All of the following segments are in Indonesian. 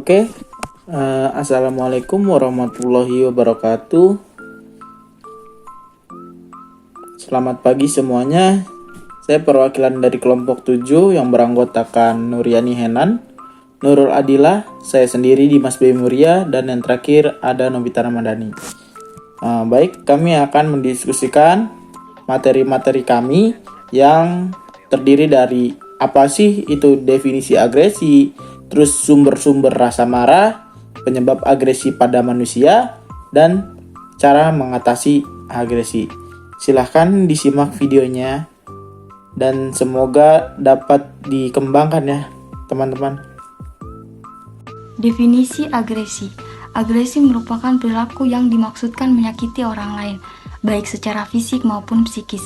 Oke, Assalamualaikum warahmatullahi wabarakatuh. Selamat pagi semuanya. Saya perwakilan dari kelompok 7 yang beranggotakan Nuryani Henan, Nurul Adila, saya sendiri Dimas B. Muria, dan yang terakhir ada Nobita Ramadhani. Baik, kami akan mendiskusikan materi-materi kami yang terdiri dari apa sih itu definisi agresi, terus sumber-sumber rasa marah, penyebab agresi pada manusia, dan cara mengatasi agresi. Silahkan disimak videonya dan semoga dapat dikembangkan ya teman-teman. Definisi agresi. Agresi merupakan perilaku yang dimaksudkan menyakiti orang lain, baik secara fisik maupun psikis.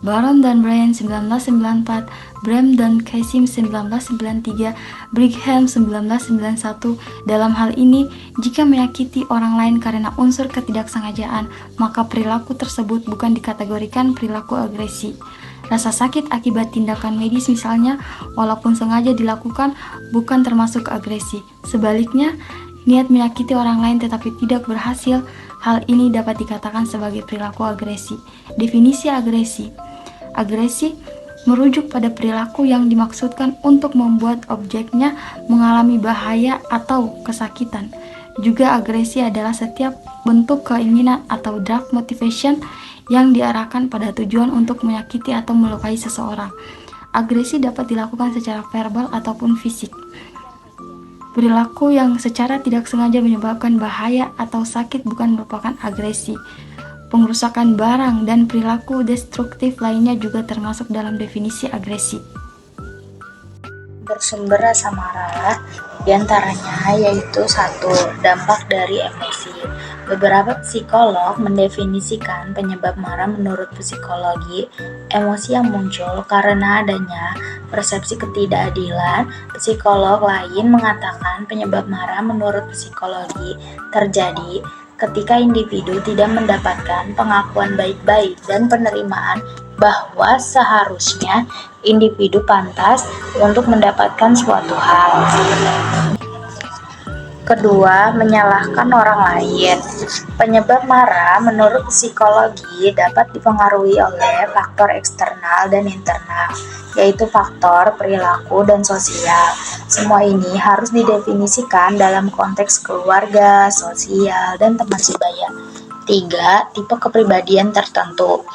Baron dan Bryan 1994, Brem dan Kasim 1993, Brigham 1991. Dalam hal ini, jika menyakiti orang lain karena unsur ketidaksengajaan, maka perilaku tersebut bukan dikategorikan perilaku agresi. Rasa sakit akibat tindakan medis misalnya, walaupun sengaja dilakukan, bukan termasuk agresi. Sebaliknya, niat menyakiti orang lain tetapi tidak berhasil, hal ini dapat dikatakan sebagai perilaku agresi. Definisi agresi. Agresi merujuk pada perilaku yang dimaksudkan untuk membuat objeknya mengalami bahaya atau kesakitan. Juga agresi adalah setiap bentuk keinginan atau drive motivation yang diarahkan pada tujuan untuk menyakiti atau melukai seseorang. Agresi dapat dilakukan secara verbal ataupun fisik. Perilaku yang secara tidak sengaja menyebabkan bahaya atau sakit bukan merupakan agresi. Pengerusakan barang dan perilaku destruktif lainnya juga termasuk dalam definisi agresi. Bersumber rasa marah diantaranya yaitu 1. Dampak dari emosi. Beberapa psikolog mendefinisikan penyebab marah menurut psikologi emosi yang muncul karena adanya persepsi ketidakadilan. Psikolog lain mengatakan penyebab marah menurut psikologi terjadi ketika individu tidak mendapatkan pengakuan baik-baik dan penerimaan bahwa seharusnya individu pantas untuk mendapatkan suatu hal. Kedua, menyalahkan orang lain. Penyebab marah menurut psikologi dapat dipengaruhi oleh faktor eksternal dan internal, yaitu faktor perilaku dan sosial. Semua ini harus didefinisikan dalam konteks keluarga, sosial, dan teman sebaya. 3. Tipe kepribadian tertentu.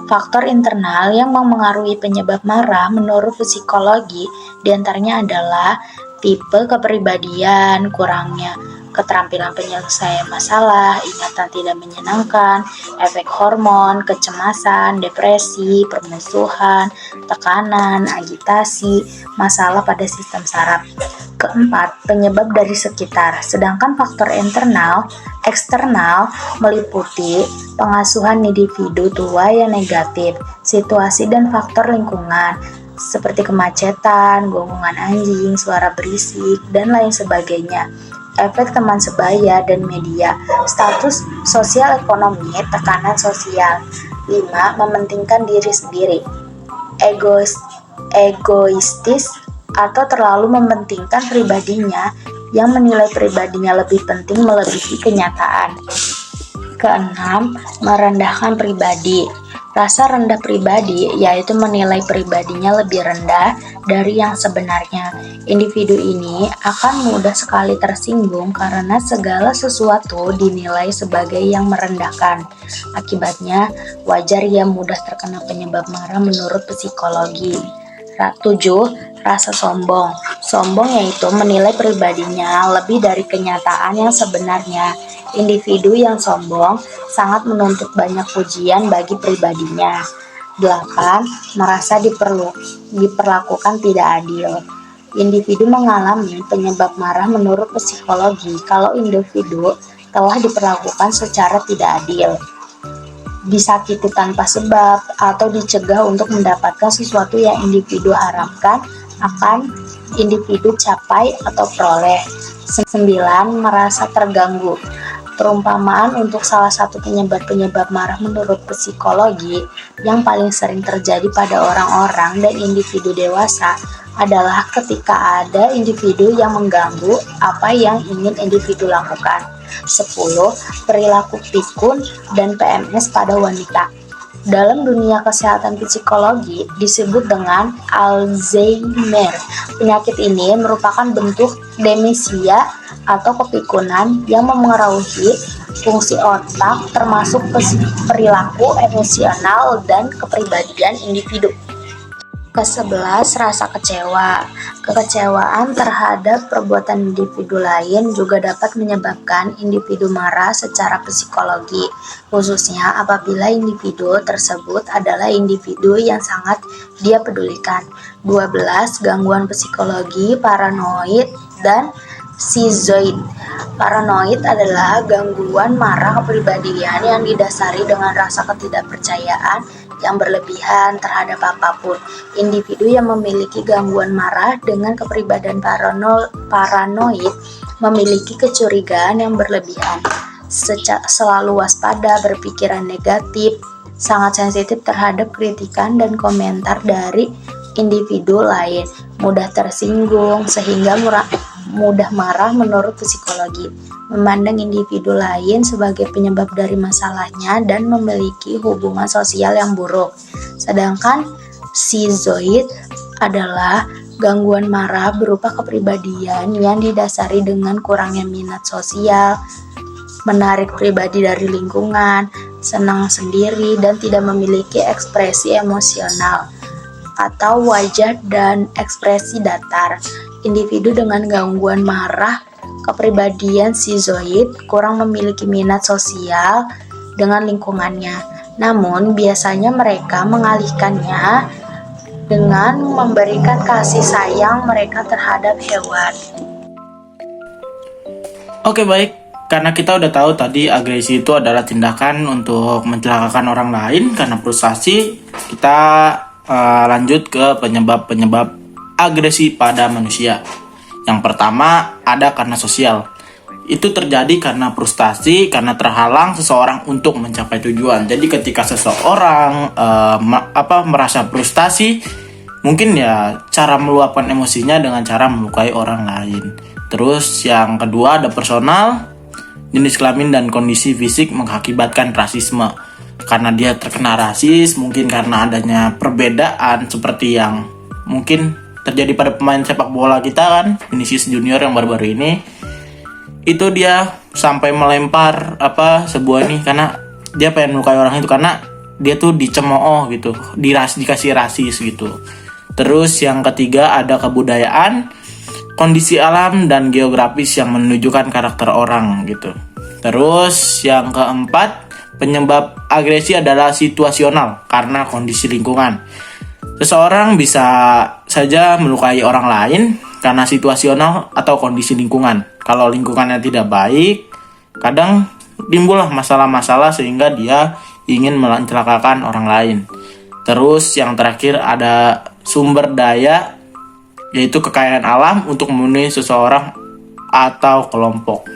Faktor internal yang mempengaruhi penyebab marah menurut psikologi diantaranya adalah tipe kepribadian, kurangnya keterampilan penyelesaian masalah, ingatan tidak menyenangkan, efek hormon, kecemasan, depresi, permusuhan, tekanan, agitasi, masalah pada sistem saraf. Keempat, penyebab dari sekitar. Sedangkan faktor eksternal meliputi pengasuhan individu tua yang negatif, situasi dan faktor lingkungan, seperti kemacetan, gonggongan anjing, suara berisik, dan lain sebagainya. Efek teman sebaya dan media, status sosial ekonomi, tekanan sosial. 5. Mementingkan diri sendiri, egoistis atau terlalu mementingkan pribadinya yang menilai pribadinya lebih penting melebihi kenyataan. Keenam, merendahkan pribadi. Rasa rendah pribadi yaitu menilai pribadinya lebih rendah dari yang sebenarnya. Individu ini akan mudah sekali tersinggung karena segala sesuatu dinilai sebagai yang merendahkan. Akibatnya, wajar ia mudah terkena penyebab marah menurut psikologi. 7. Rasa sombong. Sombong yaitu menilai pribadinya lebih dari kenyataan yang sebenarnya. Individu yang sombong sangat menuntut banyak pujian bagi pribadinya. 8. Merasa diperlakukan tidak adil. Individu mengalami penyebab marah menurut psikologi kalau individu telah diperlakukan secara tidak adil, disakiti tanpa sebab, atau dicegah untuk mendapatkan sesuatu yang individu harapkan akan individu capai atau peroleh. 9. Merasa terganggu. Perumpamaan untuk salah satu penyebab-penyebab marah menurut psikologi yang paling sering terjadi pada orang-orang dan individu dewasa adalah ketika ada individu yang mengganggu apa yang ingin individu lakukan. 10. Perilaku pikun dan PMS pada wanita. Dalam dunia kesehatan psikologi disebut dengan Alzheimer. Penyakit ini merupakan bentuk demensia atau kepikunan yang memengaruhi fungsi otak termasuk perilaku emosional dan kepribadian individu. Ke-11, rasa kecewa. Kekecewaan terhadap perbuatan individu lain juga dapat menyebabkan individu marah secara psikologi, khususnya apabila individu tersebut adalah individu yang sangat dia pedulikan. 12, gangguan psikologi, paranoid, dan schizoid. Paranoid adalah gangguan marah kepribadian yang didasari dengan rasa ketidakpercayaan yang berlebihan terhadap apapun. Individu yang memiliki gangguan marah dengan kepribadian paranoid memiliki kecurigaan yang berlebihan, selalu waspada, berpikiran negatif, sangat sensitif terhadap kritikan dan komentar dari individu lain, mudah tersinggung, sehingga mudah marah menurut psikologi, memandang individu lain sebagai penyebab dari masalahnya dan memiliki hubungan sosial yang buruk. Sedangkan schizoid adalah gangguan marah berupa kepribadian yang didasari dengan kurangnya minat sosial, menarik pribadi dari lingkungan, senang sendiri, dan tidak memiliki ekspresi emosional atau wajah dan ekspresi datar. Individu dengan gangguan marah kepribadian schizoid kurang memiliki minat sosial dengan lingkungannya. Namun, biasanya mereka mengalihkannya dengan memberikan kasih sayang mereka terhadap hewan. Oke, baik. Karena kita udah tahu tadi agresi itu adalah tindakan untuk mencelakakan orang lain karena frustasi, kita lanjut ke penyebab-penyebab agresi pada manusia. Yang pertama ada karena sosial. Itu terjadi karena frustasi, karena terhalang seseorang untuk mencapai tujuan. Jadi ketika seseorang merasa frustasi, mungkin ya cara meluapkan emosinya dengan cara melukai orang lain. Terus yang kedua ada personal. Jenis kelamin dan kondisi fisik mengakibatkan rasisme. Karena dia terkena rasis, mungkin karena adanya perbedaan seperti yang mungkin terjadi pada pemain sepak bola kita kan, Vinicius Junior yang baru-baru ini. Itu dia sampai melempar sebuah ini karena dia pengen melukai orang itu karena dia tuh dicemooh gitu, dikasih rasis gitu. Terus yang ketiga ada kebudayaan, kondisi alam dan geografis yang menunjukkan karakter orang gitu. Terus yang keempat, penyebab agresi adalah situasional karena kondisi lingkungan. Seseorang bisa saja melukai orang lain karena situasional atau kondisi lingkungan. Kalau lingkungannya tidak baik, kadang timbullah masalah-masalah sehingga dia ingin mencelakakan orang lain. Terus yang terakhir ada sumber daya, yaitu kekayaan alam untuk memenuhi seseorang atau kelompok.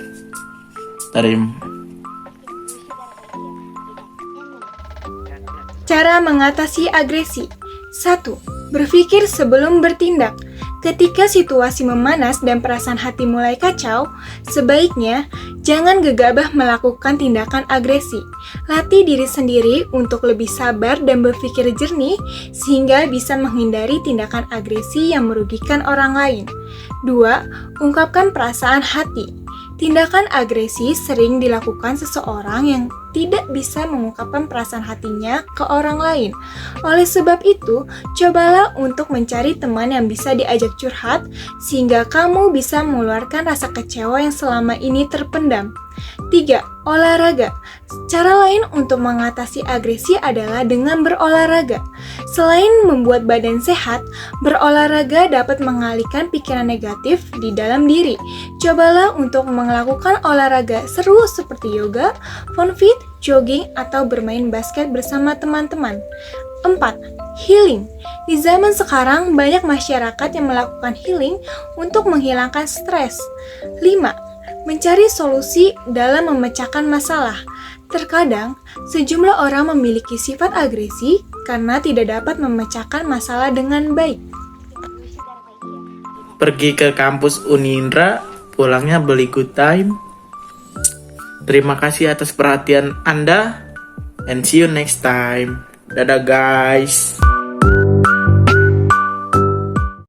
Cara mengatasi agresi. 1. Berpikir sebelum bertindak. Ketika situasi memanas dan perasaan hati mulai kacau, sebaiknya jangan gegabah melakukan tindakan agresi. Latih diri sendiri untuk lebih sabar dan berpikir jernih sehingga bisa menghindari tindakan agresi yang merugikan orang lain. 2. Ungkapkan perasaan hati. Tindakan agresi sering dilakukan seseorang yang tidak bisa mengungkapkan perasaan hatinya ke orang lain. Oleh sebab itu, cobalah untuk mencari teman yang bisa diajak curhat sehingga kamu bisa mengeluarkan rasa kecewa yang selama ini terpendam. 3. Olahraga. Cara lain untuk mengatasi agresi adalah dengan berolahraga. Selain membuat badan sehat, berolahraga dapat mengalihkan pikiran negatif di dalam diri. Cobalah untuk melakukan olahraga seru seperti yoga, fun fit, jogging, atau bermain basket bersama teman-teman. 4. Healing. Di zaman sekarang, banyak masyarakat yang melakukan healing untuk menghilangkan stres. 5. mencari solusi dalam memecahkan masalah. Terkadang, sejumlah orang memiliki sifat agresi karena tidak dapat memecahkan masalah dengan baik. Pergi ke kampus Unindra, pulangnya beli good time. Terima kasih atas perhatian Anda, and see you next time. Dadah guys.